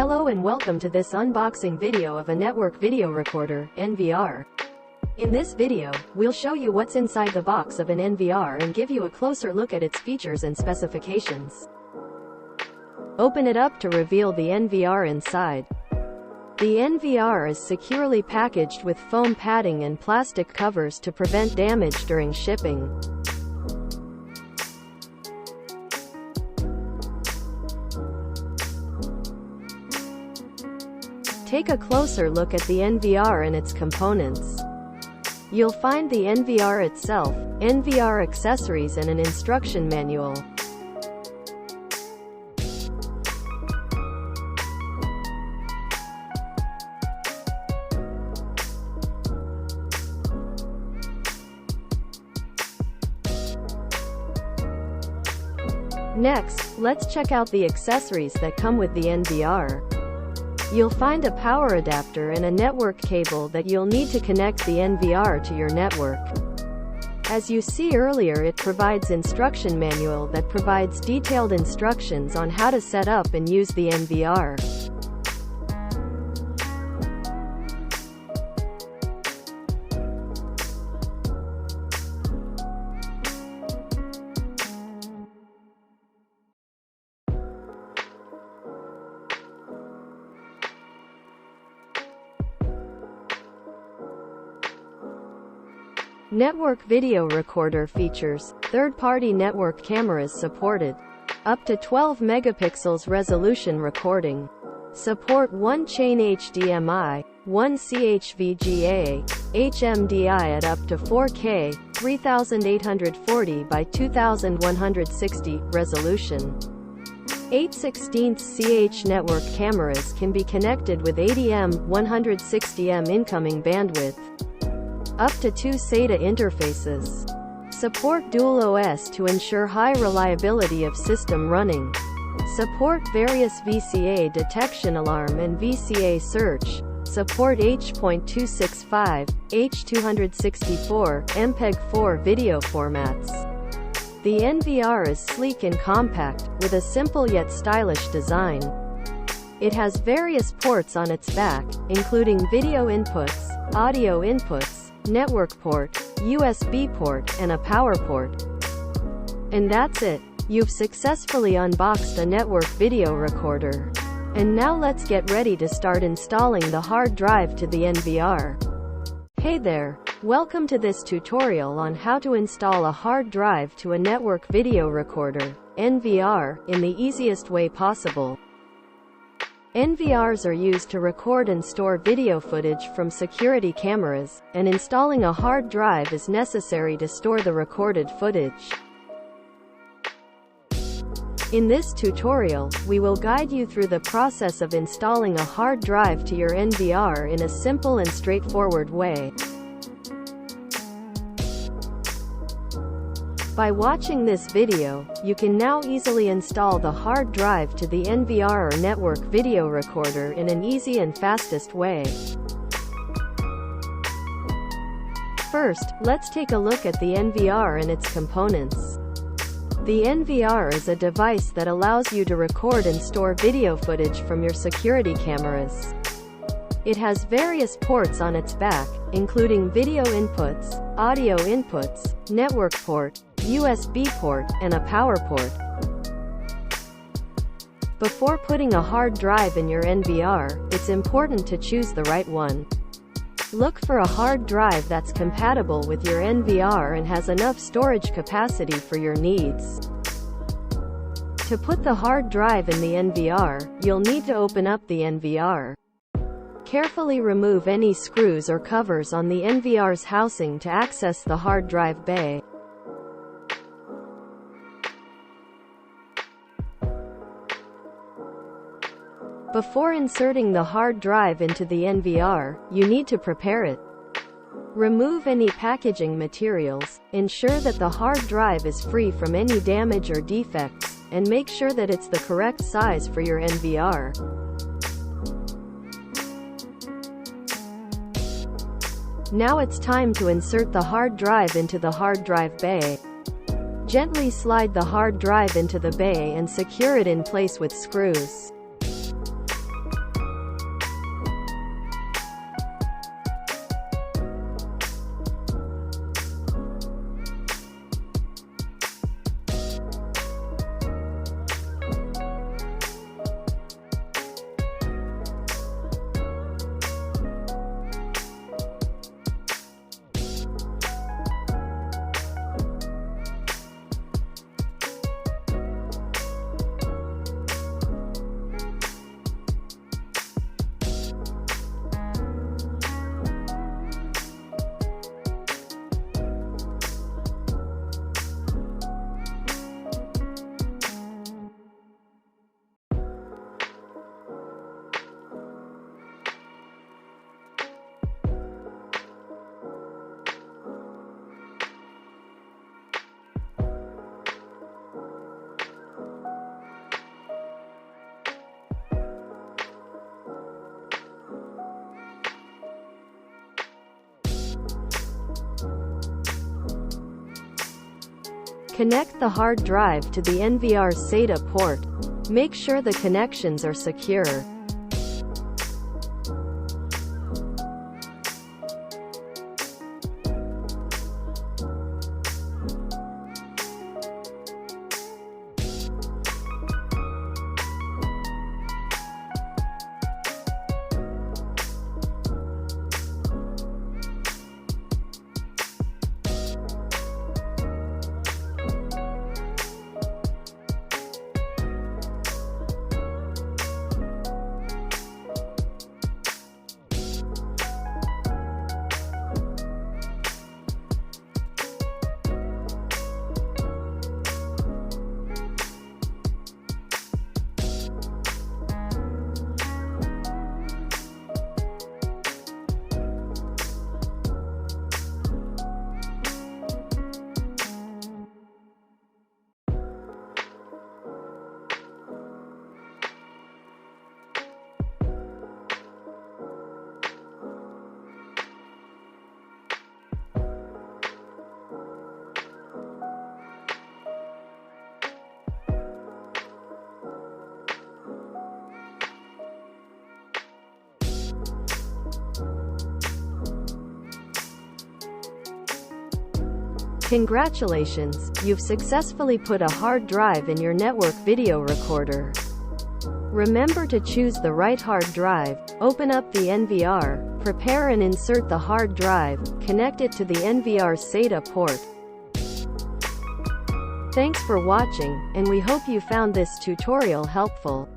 Hello and welcome to this unboxing video of a network video recorder, NVR. In this video, we'll show you what's inside the box of an NVR and give you a closer look at its features and specifications. Open it up to reveal the NVR inside. The NVR is securely packaged with foam padding and plastic covers to prevent damage during shipping. Take a closer look at the NVR and its components. You'll find the NVR itself, NVR accessories and an instruction manual. Next, let's check out the accessories that come with the NVR. You'll find a power adapter and a network cable that you'll need to connect the NVR to your network. As you see earlier, it provides instruction manual that provides detailed instructions on how to set up and use the NVR. Network video recorder features, third-party network cameras supported. Up to 12 megapixels resolution recording. Support 1-chain HDMI, 1 CHVGA, HMDI at up to 4K, 3840 by 2160 resolution. 8/16 CH network cameras can be connected with 80M, 160M incoming bandwidth. Up to 2 SATA interfaces. Support dual OS to ensure high reliability of system running. Support various VCA detection alarm and VCA search. Support H.265, H.264, MPEG-4 video formats. The NVR is sleek and compact, with a simple yet stylish design. It has various ports on its back, including video inputs, audio inputs, network port, USB port, and a power port. And that's it. You've successfully unboxed a network video recorder. And now let's get ready to start installing the hard drive to the NVR. Hey there! Welcome to this tutorial on how to install a hard drive to a network video recorder, NVR, in the easiest way possible. NVRs are used to record and store video footage from security cameras, and installing a hard drive is necessary to store the recorded footage. In this tutorial, we will guide you through the process of installing a hard drive to your NVR in a simple and straightforward way. By watching this video, you can now easily install the hard drive to the NVR or network video recorder in an easy and fastest way. First, let's take a look at the NVR and its components. The NVR is a device that allows you to record and store video footage from your security cameras. It has various ports on its back, including video inputs, audio inputs, network port, USB port, and a power port. Before putting a hard drive in your NVR, it's important to choose the right one. Look for a hard drive that's compatible with your NVR and has enough storage capacity for your needs. To put the hard drive in the NVR, you'll need to open up the NVR. Carefully remove any screws or covers on the NVR's housing to access the hard drive bay. Before inserting the hard drive into the NVR, you need to prepare it. Remove any packaging materials, ensure that the hard drive is free from any damage or defects, and make sure that it's the correct size for your NVR. Now it's time to insert the hard drive into the hard drive bay. Gently slide the hard drive into the bay and secure it in place with screws. Connect the hard drive to the NVR SATA port. Make sure the connections are secure. Congratulations, you've successfully put a hard drive in your network video recorder. Remember to choose the right hard drive, open up the NVR, prepare and insert the hard drive, connect it to the NVR SATA port. Thanks for watching, and we hope you found this tutorial helpful.